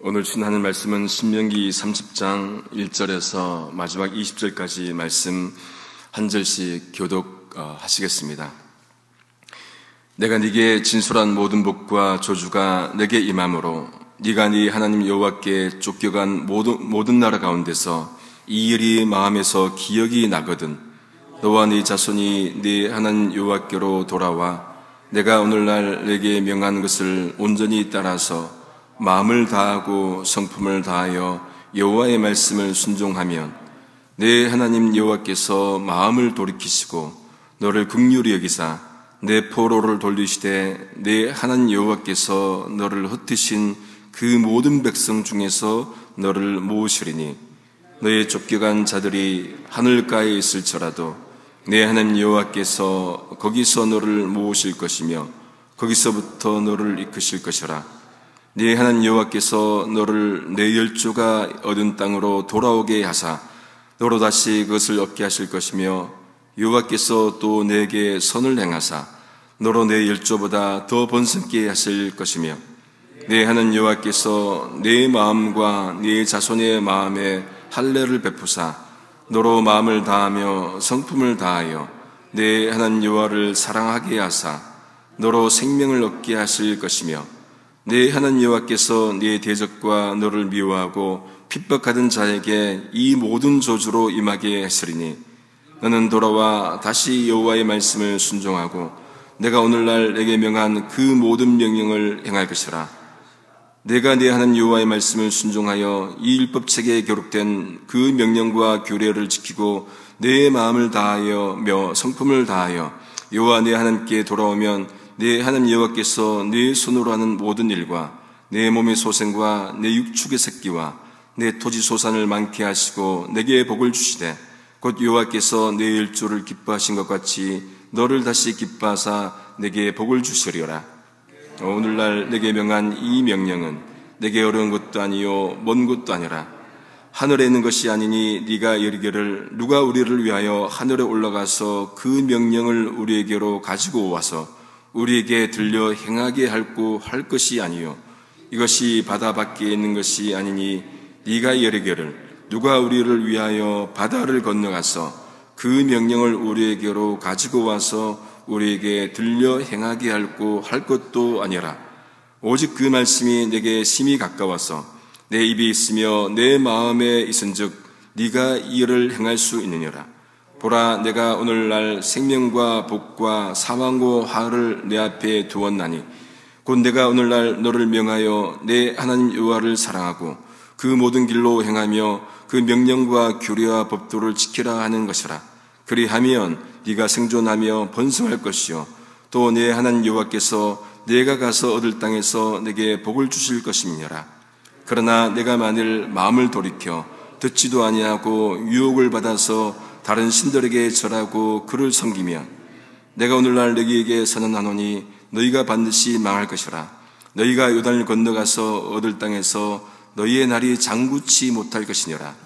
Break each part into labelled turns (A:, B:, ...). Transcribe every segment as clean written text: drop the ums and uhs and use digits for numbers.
A: 오늘 주하는 말씀은 신명기 30장 1절에서 마지막 20절까지 말씀 한 절씩 교독하시겠습니다. 내가 네게 진술한 모든 복과 저주가 내게 임함으로 네가 네 하나님 여호와께 쫓겨간 모든 나라 가운데서 이 일이 마음에서 기억이 나거든 너와 네 자손이 네 하나님 여호와께로 돌아와 내가 오늘날 내게 명한 것을 온전히 따라서 마음을 다하고 성품을 다하여 여호와의 말씀을 순종하면 내 하나님 여호와께서 마음을 돌이키시고 너를 긍휼히 여기사 내 포로를 돌리시되 내 하나님 여호와께서 너를 흩으신 그 모든 백성 중에서 너를 모으시리니 너의 쫓겨간 자들이 하늘가에 있을지라도 내 하나님 여호와께서 거기서 너를 모으실 것이며 거기서부터 너를 이끄실 것이라. 네 하나님 여호와께서 너를 내 열조가 얻은 땅으로 돌아오게 하사 너로 다시 그것을 얻게 하실 것이며 여호와께서 또 내게 선을 행하사 너로 내 열조보다 더 번성케 하실 것이며 네 하나님 여호와께서 내 마음과 네 자손의 마음에 할례를 베푸사 너로 마음을 다하며 성품을 다하여 네 하나님 여호와를 사랑하게 하사 너로 생명을 얻게 하실 것이며 네 하나님 여호와께서 네 대적과 너를 미워하고 핍박하던 자에게 이 모든 저주로 임하게 하시리니 너는 돌아와 다시 여호와의 말씀을 순종하고 내가 오늘날 내게 명한 그 모든 명령을 행할 것이라. 내가 네 하나님 여호와의 말씀을 순종하여 이 율법책에 기록된 그 명령과 규례를 지키고 내 마음을 다하여 성품을 다하여 여호와 네 하나님께 돌아오면 내 하나님 여호와께서 내 손으로 하는 모든 일과 내 몸의 소생과 내 육축의 새끼와 내 토지 소산을 많게 하시고 내게 복을 주시되 곧 여호와께서 내 열조를 기뻐하신 것 같이 너를 다시 기뻐하사 내게 복을 주시리라. 오늘날 내게 명한 이 명령은 내게 어려운 것도 아니요 먼 것도 아니라 하늘에 있는 것이 아니니 네가 이르기를 누가 우리를 위하여 하늘에 올라가서 그 명령을 우리에게로 가지고 와서 우리에게 들려 행하게 할 것이 아니요 이것이 바다 밖에 있는 것이 아니니 네가 이르기를 누가 우리를 위하여 바다를 건너가서 그 명령을 우리에게로 가지고 와서 우리에게 들려 행하게 할 것도 아니라 오직 그 말씀이 내게 심히 가까워서 내 입에 있으며 내 마음에 있은즉 네가 이 일을 행할 수 있느니라. 보라 내가 오늘날 생명과 복과 사망과 화를 내 앞에 두었나니 곧 내가 오늘날 너를 명하여 내 하나님 여호와를 사랑하고 그 모든 길로 행하며 그 명령과 규례와 법도를 지키라 하는 것이라. 그리하면 네가 생존하며 번성할 것이요 또 내 하나님 여호와께서 내가 가서 얻을 땅에서 내게 복을 주실 것임이니라. 그러나 내가 만일 마음을 돌이켜 듣지도 아니하고 유혹을 받아서 다른 신들에게 절하고 그를 섬기면 내가 오늘날 너희에게 선언하노니 너희가 반드시 망할 것이라. 너희가 요단을 건너가서 얻을 땅에서 너희의 날이 장구치 못할 것이니라.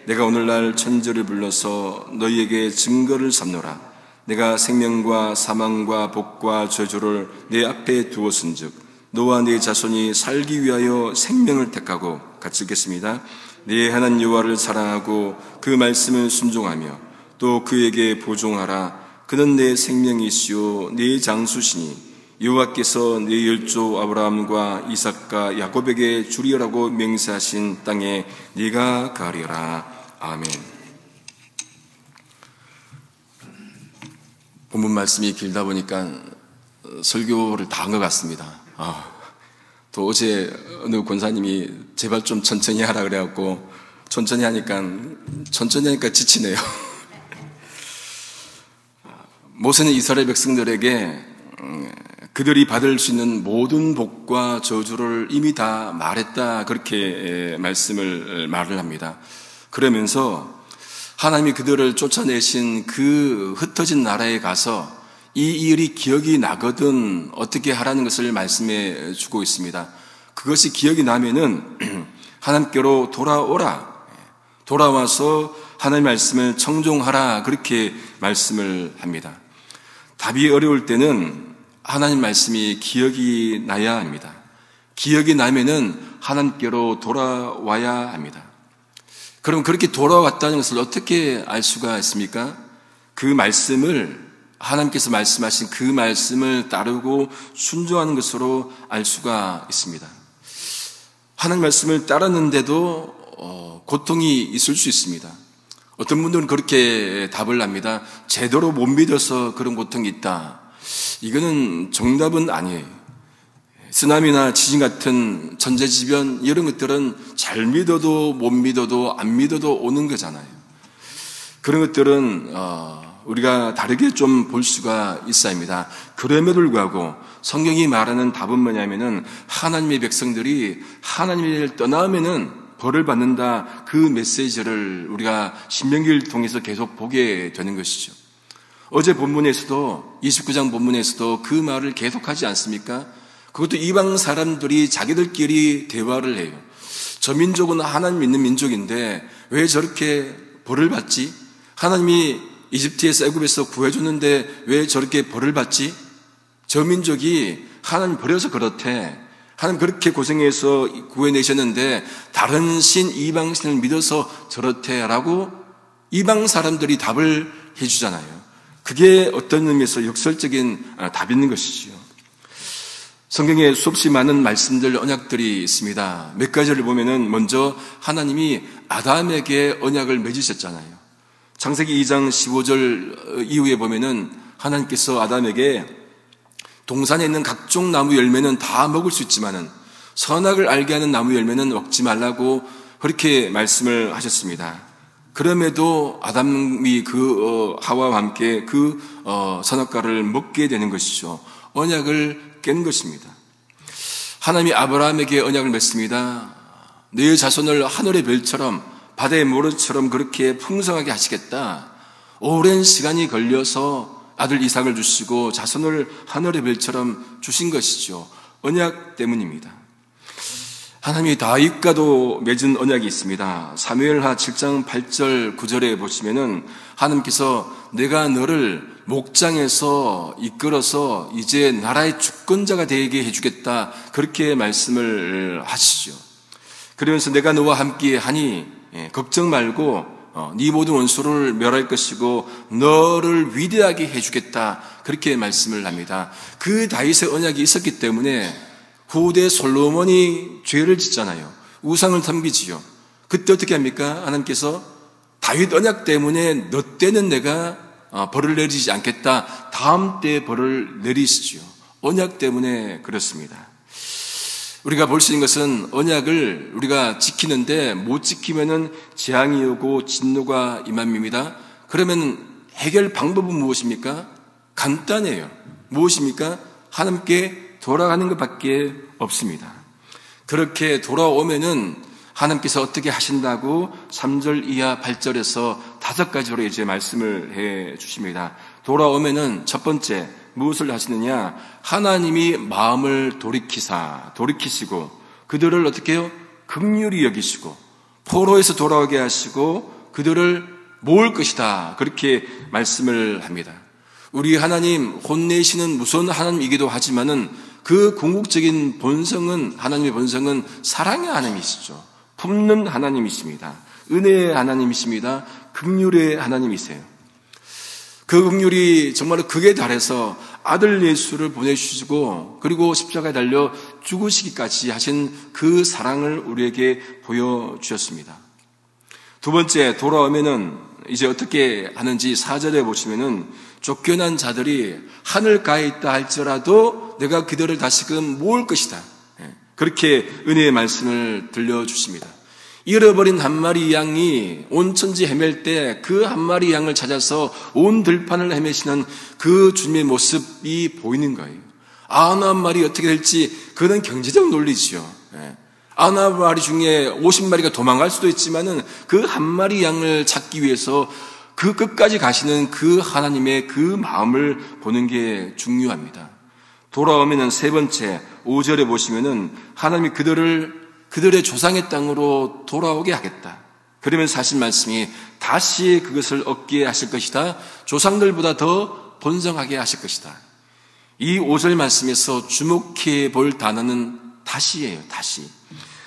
A: 내가 오늘날 천지를 불러서 너희에게 증거를 삼노라. 내가 생명과 사망과 복과 저주를 내 앞에 두었은즉 너와 네 자손이 살기 위하여 생명을 택하고 같이 읽겠습니다. 네 하나님 여호와를 사랑하고 그 말씀을 순종하며 또 그에게 보종하라. 그는 내 생명이시요 내 장수시니 여호와께서 네 열조 아브라함과 이삭과 야곱에게 주리라고 맹세하신 땅에 네가 가리라. 아멘. 본문 말씀이 길다 보니까 설교를 다 한 것 같습니다. 또 어제 어느 권사님이 제발 좀 천천히 하라 그래갖고 천천히 하니까 지치네요. 모세는 이스라엘 백성들에게 그들이 받을 수 있는 모든 복과 저주를 이미 다 말했다 그렇게 말을 합니다. 그러면서 하나님이 그들을 쫓아내신 그 흩어진 나라에 가서 이 일이 기억이 나거든 어떻게 하라는 것을 말씀해 주고 있습니다. 그것이 기억이 나면은 하나님께로 돌아오라. 돌아와서 하나님의 말씀을 청종하라. 그렇게 말씀을 합니다. 답이 어려울 때는 하나님 말씀이 기억이 나야 합니다. 기억이 나면은 하나님께로 돌아와야 합니다. 그럼 그렇게 돌아왔다는 것을 어떻게 알 수가 있습니까? 그 말씀을, 하나님께서 말씀하신 그 말씀을 따르고 순종하는 것으로 알 수가 있습니다. 하나님 말씀을 따랐는데도 고통이 있을 수 있습니다. 어떤 분들은 그렇게 답을 합니다. 제대로 못 믿어서 그런 고통이 있다. 이거는 정답은 아니에요. 쓰나미나 지진 같은 천재지변 이런 것들은 잘 믿어도 못 믿어도 안 믿어도 오는 거잖아요. 그런 것들은 우리가 다르게 좀 볼 수가 있어야 합니다. 그럼에도 불구하고 성경이 말하는 답은 뭐냐면은 하나님의 백성들이 하나님을 떠나면은 벌을 받는다, 그 메시지를 우리가 신명기를 통해서 계속 보게 되는 것이죠. 어제 본문에서도 29장 본문에서도 그 말을 계속하지 않습니까? 그것도 이방 사람들이 자기들끼리 대화를 해요. 저 민족은 하나님 믿는 민족인데 왜 저렇게 벌을 받지? 하나님이 이집트에서 애굽에서 구해줬는데 왜 저렇게 벌을 받지? 저 민족이 하나님 버려서 그렇대. 하나님 그렇게 고생해서 구해내셨는데 다른 신, 이방신을 믿어서 저렇대라고 이방 사람들이 답을 해주잖아요. 그게 어떤 의미에서 역설적인 답이 있는 것이지요. 성경에 수없이 많은 말씀들, 언약들이 있습니다. 몇 가지를 보면은 먼저 하나님이 아담에게 언약을 맺으셨잖아요. 창세기 2장 15절 이후에 보면은 하나님께서 아담에게 동산에 있는 각종 나무 열매는 다 먹을 수 있지만은 선악을 알게 하는 나무 열매는 먹지 말라고 그렇게 말씀을 하셨습니다. 그럼에도 아담이 하와와 함께 선악과를 먹게 되는 것이죠. 언약을 깬 것입니다. 하나님이 아브라함에게 언약을 맺습니다. 너의 자손을 하늘의 별처럼 바다의 모래처럼 그렇게 풍성하게 하시겠다. 오랜 시간이 걸려서 아들 이삭을 주시고 자손을 하늘의 별처럼 주신 것이죠. 언약 때문입니다. 하나님이 다윗과도 맺은 언약이 있습니다. 사무엘하 7장 8절 9절에 보시면은 하나님께서 내가 너를 목장에서 이끌어서 이제 나라의 주권자가 되게 해주겠다, 그렇게 말씀을 하시죠. 그러면서 내가 너와 함께 하니 걱정 말고 네 모든 원수를 멸할 것이고 너를 위대하게 해주겠다, 그렇게 말씀을 합니다. 그 다윗의 언약이 있었기 때문에 후대 솔로몬이 죄를 짓잖아요. 우상을 섬기지요. 그때 어떻게 합니까? 하나님께서 다윗 언약 때문에 너 때는 내가 벌을 내리지 않겠다, 다음 때 벌을 내리시지요. 언약 때문에 그렇습니다. 우리가 볼 수 있는 것은 언약을 우리가 지키는데 못 지키면은 재앙이 오고 진노가 임함입니다. 그러면 해결 방법은 무엇입니까? 간단해요. 무엇입니까? 하나님께 돌아가는 것밖에 없습니다. 그렇게 돌아오면은 하나님께서 어떻게 하신다고 3절 이하 8절에서 5가지로 이제 말씀을 해 주십니다. 돌아오면은 첫 번째 무엇을 하시느냐? 하나님이 마음을 돌이키시고 그들을 어떻게 해요? 긍휼히 여기시고 포로에서 돌아오게 하시고 그들을 모을 것이다, 그렇게 말씀을 합니다. 우리 하나님 혼내시는 무서운 하나님이기도 하지만은 그 궁극적인 본성은, 하나님의 본성은 사랑의 하나님이시죠. 품는 하나님이십니다. 은혜의 하나님이십니다. 긍휼의 하나님이세요. 그 긍휼이 정말로 극에 달해서 아들 예수를 보내주시고 그리고 십자가에 달려 죽으시기까지 하신 그 사랑을 우리에게 보여주셨습니다. 두 번째, 돌아오면은 이제 어떻게 하는지 4절에 보시면은 쫓겨난 자들이 하늘가에 있다 할지라도 내가 그들을 다시금 모을 것이다, 그렇게 은혜의 말씀을 들려주십니다. 잃어버린 한 마리 양이 온 천지 헤맬 때 그 한 마리 양을 찾아서 온 들판을 헤매시는 그 주님의 모습이 보이는 거예요. 아나 한 마리 어떻게 될지 그건 경제적 논리지요. 아나 한 마리 중에 50마리가 도망갈 수도 있지만은 그 한 마리 양을 찾기 위해서 그 끝까지 가시는 그 하나님의 그 마음을 보는 게 중요합니다. 돌아오면은 세 번째 5절에 보시면은 하나님이 그들의 조상의 땅으로 돌아오게 하겠다. 그러면서 하신 말씀이 다시 그것을 얻게 하실 것이다. 조상들보다 더 번성하게 하실 것이다. 이 5절 말씀에서 주목해 볼 단어는 다시예요. 다시.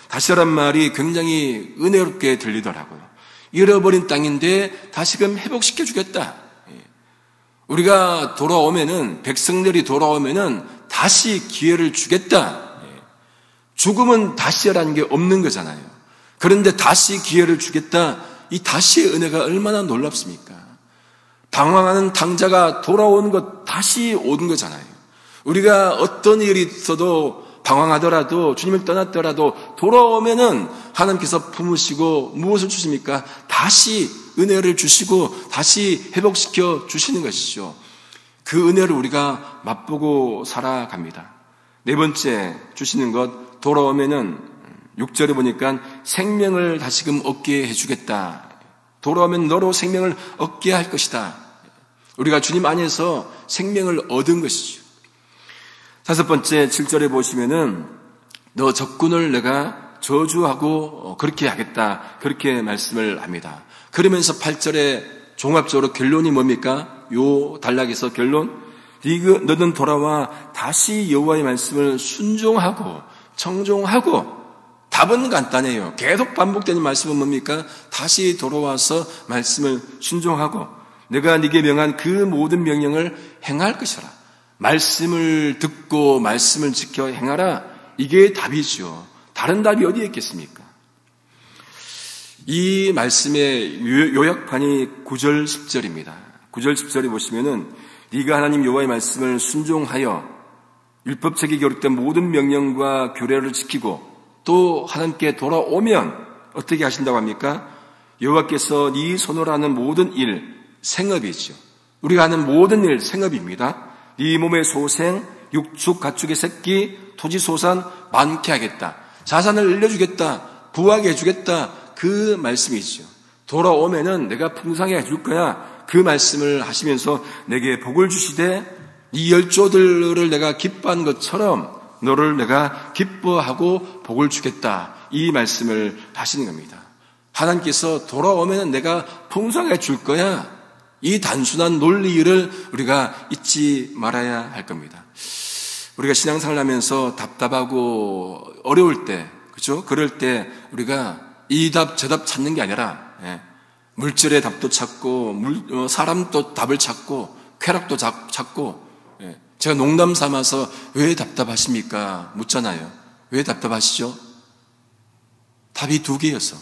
A: 다시란 말이 굉장히 은혜롭게 들리더라고요. 잃어버린 땅인데 다시금 회복시켜 주겠다. 우리가 돌아오면은, 백성들이 돌아오면은 다시 기회를 주겠다. 죽음은 다시라는 게 없는 거잖아요. 그런데 다시 기회를 주겠다. 이 다시의 은혜가 얼마나 놀랍습니까? 방황하는 당자가 돌아오는 것, 다시 오는 거잖아요. 우리가 어떤 일이 있어도 방황하더라도, 주님을 떠났더라도 돌아오면은 하나님께서 품으시고 무엇을 주십니까? 다시 은혜를 주시고 다시 회복시켜 주시는 것이죠. 그 은혜를 우리가 맛보고 살아갑니다. 네 번째 주시는 것, 돌아오면은 6절에 보니까 생명을 다시금 얻게 해주겠다. 돌아오면 너로 생명을 얻게 할 것이다. 우리가 주님 안에서 생명을 얻은 것이죠. 다섯 번째 7절에 보시면은 너 적군을 내가 저주하고 그렇게 하겠다. 그렇게 말씀을 합니다. 그러면서 8절에 종합적으로 결론이 뭡니까? 요 단락에서 결론, 너는 돌아와 다시 여호와의 말씀을 순종하고 청종하고. 답은 간단해요. 계속 반복되는 말씀은 뭡니까? 다시 돌아와서 말씀을 순종하고 내가 네게 명한 그 모든 명령을 행할 것이라. 말씀을 듣고 말씀을 지켜 행하라. 이게 답이죠. 다른 답이 어디에 있겠습니까? 이 말씀의 요약판이 9절 10절입니다. 9절 10절에 보시면은 네가 하나님 여호와의 말씀을 순종하여 율법책에 기록된 모든 명령과 규례를 지키고 또 하나님께 돌아오면 어떻게 하신다고 합니까? 여호와께서 네 손으로 하는 모든 일, 생업이죠. 우리가 하는 모든 일, 생업입니다. 네 몸의 소생, 육축, 가축의 새끼, 토지 소산 많게 하겠다. 자산을 늘려주겠다. 부하게 해주겠다. 그 말씀이죠. 돌아오면은 내가 풍성하게 해줄 거야. 그 말씀을 하시면서 내게 복을 주시되 이 열조들을 내가 기뻐한 것처럼 너를 내가 기뻐하고 복을 주겠다. 이 말씀을 하시는 겁니다. 하나님께서 돌아오면 내가 풍성하게 줄 거야. 이 단순한 논리를 우리가 잊지 말아야 할 겁니다. 우리가 신앙생활을 하면서 답답하고 어려울 때, 그렇죠? 그럴 때 우리가 이 답, 저 답 찾는 게 아니라 물질의 답도 찾고 사람도 답을 찾고 쾌락도 찾고 제가 농담 삼아서 왜 답답하십니까? 묻잖아요. 왜 답답하시죠? 답이 두 개여서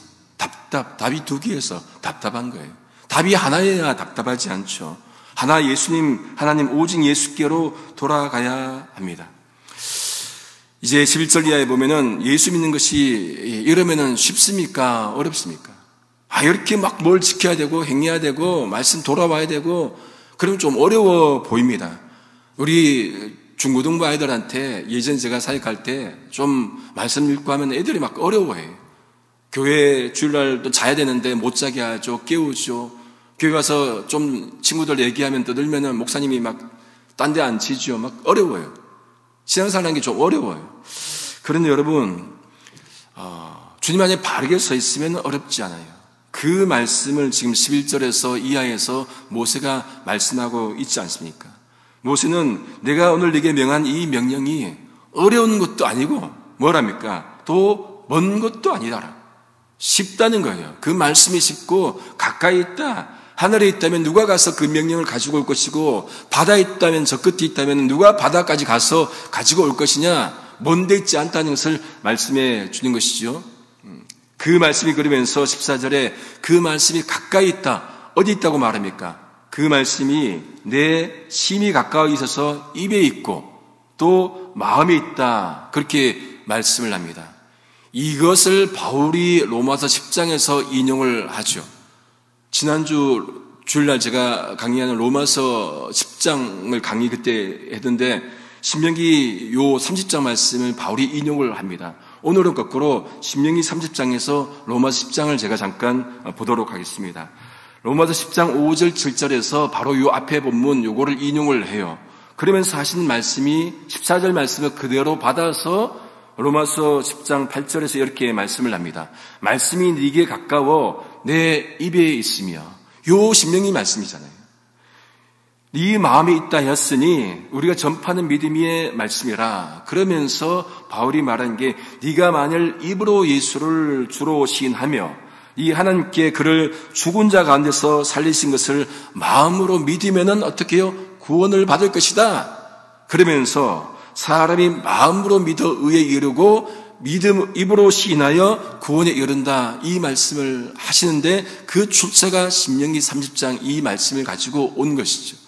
A: 답이 두 개여서 답답한 거예요. 답이 하나여야 답답하지 않죠. 하나 예수님, 하나님 오직 예수께로 돌아가야 합니다. 이제 11절 이하에 보면은 예수 믿는 것이 이러면은 쉽습니까? 어렵습니까? 이렇게 막 뭘 지켜야 되고 행해야 되고 말씀 돌아와야 되고 그러면 좀 어려워 보입니다. 우리 중고등부 아이들한테 예전 제가 사역할 때 좀 말씀 읽고 하면 애들이 막 어려워해요. 교회 주일날도 자야 되는데 못 자게 하죠. 깨우죠. 교회 가서 좀 친구들 얘기하면 떠들면은 목사님이 막 딴 데 앉히죠. 막 어려워요. 신앙생활 하는 게 좀 어려워요. 그런데 여러분, 주님 안에 바르게 서 있으면 어렵지 않아요. 그 말씀을 지금 11절에서 이하에서 모세가 말씀하고 있지 않습니까? 모세는 내가 오늘 네게 명한 이 명령이 어려운 것도 아니고 뭐랍니까? 또 먼 것도 아니다라. 쉽다는 거예요. 그 말씀이 쉽고 가까이 있다. 하늘에 있다면 누가 가서 그 명령을 가지고 올 것이고 바다에 있다면 저 끝에 있다면 누가 바다까지 가서 가지고 올 것이냐. 먼데 있지 않다는 것을 말씀해 주는 것이죠. 그 말씀이 그러면서 14절에 그 말씀이 가까이 있다. 어디 있다고 말합니까? 그 말씀이 내 심히 가까이 있어서 입에 있고 또 마음에 있다. 그렇게 말씀을 합니다. 이것을 바울이 로마서 10장에서 인용을 하죠. 지난주 주일날 제가 강의하는 로마서 10장을 강의 그때 했는데 신명기 요 30장 말씀을 바울이 인용을 합니다. 오늘은 거꾸로 신명기 30장에서 로마서 10장을 제가 잠깐 보도록 하겠습니다. 로마서 10장 5절 7절에서 바로 요 앞에 본문 요거를 인용을 해요. 그러면서 하시는 말씀이 14절 말씀을 그대로 받아서 로마서 10장 8절에서 이렇게 말씀을 합니다. 말씀이 네게 가까워 내 입에 있으며 요 신명기 말씀이잖아요. 네 마음에 있다 하였으니 우리가 전파하는 믿음의 말씀이라. 그러면서 바울이 말한 게 네가 만일 입으로 예수를 주로 시인하며 이 하나님께 그를 죽은 자 가운데서 살리신 것을 마음으로 믿으면은 어떻게 해요? 구원을 받을 것이다. 그러면서 사람이 마음으로 믿어 의에 이르고 믿음 입으로 시인하여 구원에 이른다. 이 말씀을 하시는데 그 출처가 신명기 30장 이 말씀을 가지고 온 것이죠.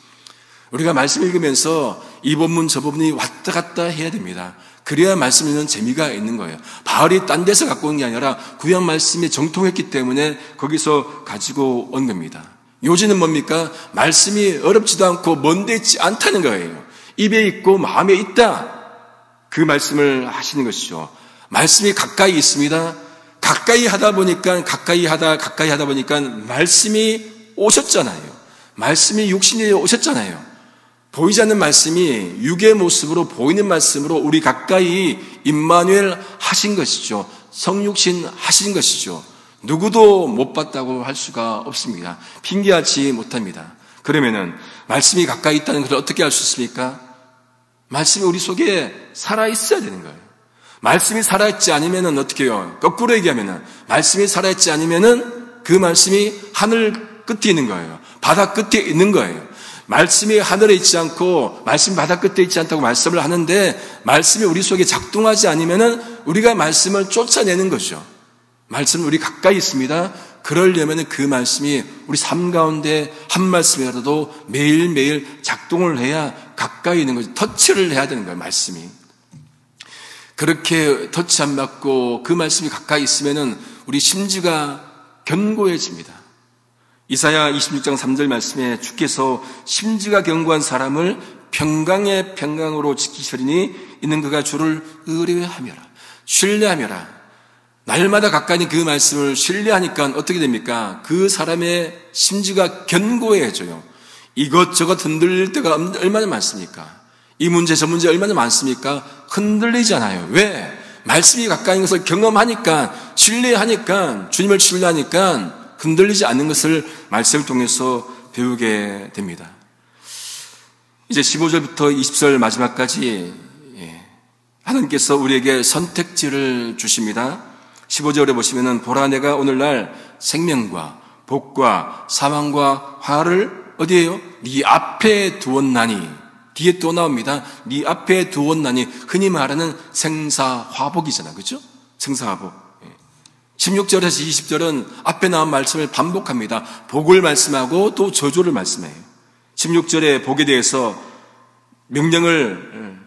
A: 우리가 말씀 읽으면서 이 본문 저 본문이 왔다 갔다 해야 됩니다. 그래야 말씀 읽는 재미가 있는 거예요. 바울이 딴 데서 갖고 온 게 아니라 구약 말씀에 정통했기 때문에 거기서 가지고 온 겁니다. 요지는 뭡니까? 말씀이 어렵지도 않고 먼데 있지 않다는 거예요. 입에 있고 마음에 있다. 그 말씀을 하시는 것이죠. 말씀이 가까이 있습니다. 가까이 하다 보니까 말씀이 오셨잖아요. 말씀이 육신에 오셨잖아요. 보이지 않는 말씀이 육의 모습으로 보이는 말씀으로 우리 가까이 임마누엘 하신 것이죠. 성육신 하신 것이죠. 누구도 못 봤다고 할 수가 없습니다. 핑계하지 못합니다. 그러면은 말씀이 가까이 있다는 것을 어떻게 알 수 있습니까? 말씀이 우리 속에 살아있어야 되는 거예요. 말씀이 살아있지 않으면은 어떻게 해요? 거꾸로 얘기하면은 말씀이 살아있지 않으면은 그 말씀이 하늘 끝에 있는 거예요. 바다 끝에 있는 거예요. 말씀이 하늘에 있지 않고 말씀이 바다 끝에 있지 않다고 말씀을 하는데 말씀이 우리 속에 작동하지 않으면은 우리가 말씀을 쫓아내는 거죠. 말씀은 우리 가까이 있습니다. 그러려면 그 말씀이 우리 삶 가운데 한 말씀이라도 매일매일 작동을 해야 가까이 있는 거죠. 터치를 해야 되는 거예요, 말씀이. 그렇게 터치 안 받고 그 말씀이 가까이 있으면은 우리 심지가 견고해집니다. 이사야 26장 3절 말씀에 주께서 심지가 견고한 사람을 평강의 평강으로 지키시리니 이는 그가 주를 의뢰하며라. 신뢰하며라. 날마다 가까이 그 말씀을 신뢰하니까 어떻게 됩니까? 그 사람의 심지가 견고해져요. 이것저것 흔들릴 때가 얼마나 많습니까? 이 문제 저 문제 얼마나 많습니까? 흔들리잖아요. 왜? 말씀이 가까이 있는 것을 경험하니까, 신뢰하니까, 주님을 신뢰하니까 흔들리지 않는 것을 말씀을 통해서 배우게 됩니다. 이제 15절부터 20절 마지막까지 하나님께서 우리에게 선택지를 주십니다. 15절에 보시면은 보라 내가 오늘날 생명과 복과 사망과 화를 어디에요? 네 앞에 두었나니. 뒤에 또 나옵니다. 네 앞에 두었나니. 흔히 말하는 생사화복이잖아. 그렇죠? 생사화복. 16절에서 20절은 앞에 나온 말씀을 반복합니다. 복을 말씀하고 또 저주를 말씀해요. 16절에 복에 대해서 명령을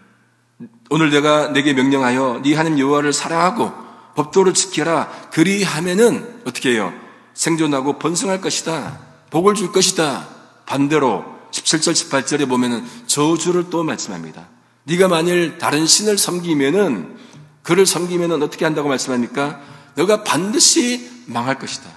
A: 오늘 내가 내게 명령하여 네 하나님 여호와를 사랑하고 법도를 지켜라. 그리하면은 어떻게 해요? 생존하고 번성할 것이다. 복을 줄 것이다. 반대로 17절 18절에 보면은 저주를 또 말씀합니다. 네가 만일 다른 신을 섬기면은 그를 섬기면은 어떻게 한다고 말씀합니까? 너가 반드시 망할 것이다.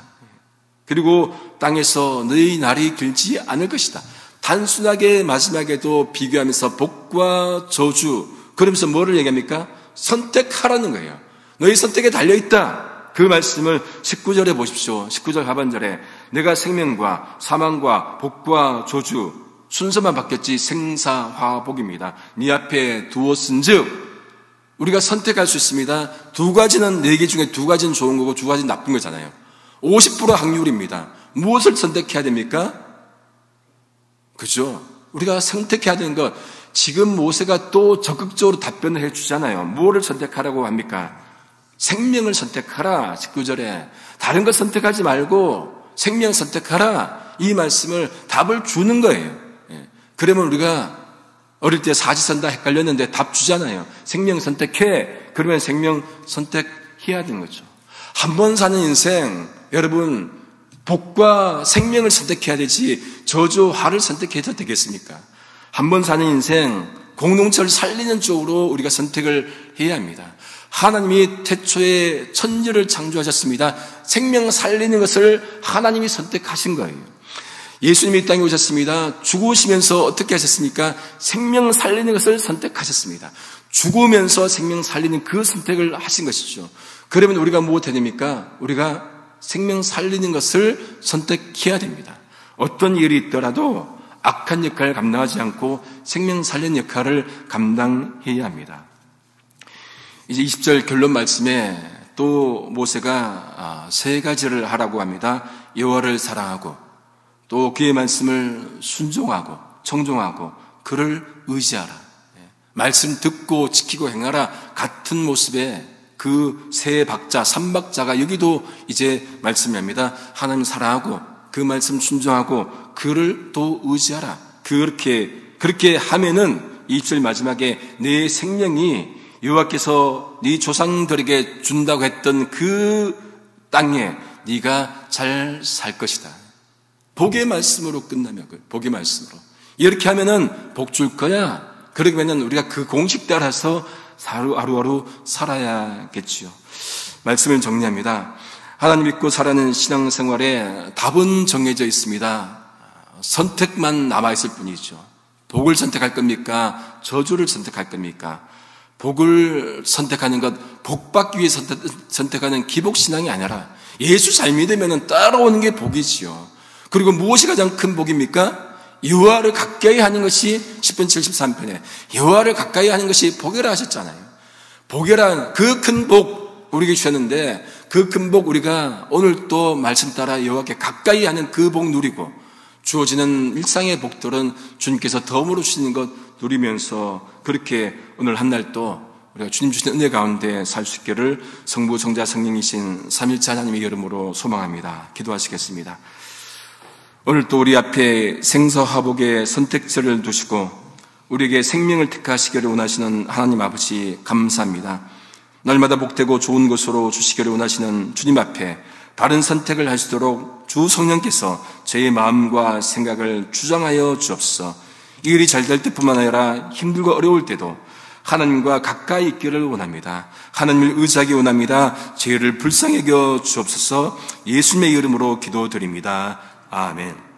A: 그리고 땅에서 너희 날이 길지 않을 것이다. 단순하게 마지막에도 비교하면서 복과 저주, 그러면서 뭐를 얘기합니까? 선택하라는 거예요. 너희 선택에 달려있다. 그 말씀을 19절에 보십시오. 19절 하반절에 내가 생명과 사망과 복과 저주 순서만 바뀌었지 생사화복입니다. 네 앞에 두었은즉 우리가 선택할 수 있습니다. 두 가지는 네 개 중에 두 가지는 좋은 거고 두 가지는 나쁜 거잖아요. 50% 확률입니다. 무엇을 선택해야 됩니까? 그죠? 우리가 선택해야 되는 것. 지금 모세가 또 적극적으로 답변을 해주잖아요. 무엇을 선택하라고 합니까? 생명을 선택하라. 19절에 다른 것 선택하지 말고 생명 선택하라. 이 말씀을 답을 주는 거예요. 그러면 우리가 어릴 때 사지선다 헷갈렸는데 답 주잖아요. 생명 선택해. 그러면 생명 선택해야 되는 거죠. 한 번 사는 인생, 여러분 복과 생명을 선택해야 되지 저주화를 선택해도 되겠습니까? 한 번 사는 인생, 공동체를 살리는 쪽으로 우리가 선택을 해야 합니다. 하나님이 태초에 천지를 창조하셨습니다. 생명 살리는 것을 하나님이 선택하신 거예요. 예수님이 이 땅에 오셨습니다. 죽으시면서 어떻게 하셨습니까? 생명 살리는 것을 선택하셨습니다. 죽으면서 생명 살리는 그 선택을 하신 것이죠. 그러면 우리가 무엇 해야 됩니까? 우리가 생명 살리는 것을 선택해야 됩니다. 어떤 일이 있더라도 악한 역할을 감당하지 않고 생명 살리는 역할을 감당해야 합니다. 이제 20절 결론 말씀에 또 모세가 세 가지를 하라고 합니다. 여호와를 사랑하고 또 그의 말씀을 순종하고 청종하고 그를 의지하라. 말씀 듣고 지키고 행하라. 같은 모습의 그 세 박자, 삼박자가 여기도 이제 말씀이 합니다. 하나님 사랑하고 그 말씀 순종하고 그를 또 의지하라. 그렇게 하면은 20절 마지막에 내 생명이 여호와께서 네 조상들에게 준다고 했던 그 땅에 네가 잘 살 것이다. 복의 말씀으로 끝나면 복의 말씀으로 이렇게 하면은 복 줄 거야. 그러면은 우리가 그 공식 따라서 하루하루 살아야겠지요. 말씀을 정리합니다. 하나님 믿고 살아가는 신앙생활에 답은 정해져 있습니다. 선택만 남아있을 뿐이죠. 복을 선택할 겁니까? 저주를 선택할 겁니까? 복을 선택하는 것, 복받기 위해 선택하는 기복신앙이 아니라 예수 잘 믿으면 따라오는 게 복이지요. 그리고 무엇이 가장 큰 복입니까? 여호와를 가까이 하는 것이 10편 73편에 여호와를 가까이 하는 것이 복이라 하셨잖아요. 복이란 그 큰 복 우리에게 주셨는데 그 큰 복 우리가 오늘 또 말씀 따라 여호와께 가까이 하는 그 복 누리고 주어지는 일상의 복들은 주님께서 덤으로 주시는 것 누리면서 그렇게 오늘 한 날도 우리가 주님 주신 은혜 가운데 살 수 있기를 성부 성자 성령이신 삼일체 하나님의 이름으로 소망합니다. 기도하시겠습니다. 오늘 또 우리 앞에 생사화복의 선택지를 두시고 우리에게 생명을 택하시기를 원하시는 하나님 아버지 감사합니다. 날마다 복되고 좋은 것으로 주시기를 원하시는 주님 앞에 바른 선택을 할 수 있도록 주 성령께서 저의 마음과 생각을 주장하여 주옵소서. 이 일이 잘 될 때뿐만 아니라 힘들고 어려울 때도 하나님과 가까이 있기를 원합니다. 하나님을 의지하기 원합니다. 죄를 불쌍히 여겨 주옵소서. 예수님의 이름으로 기도드립니다. 아멘.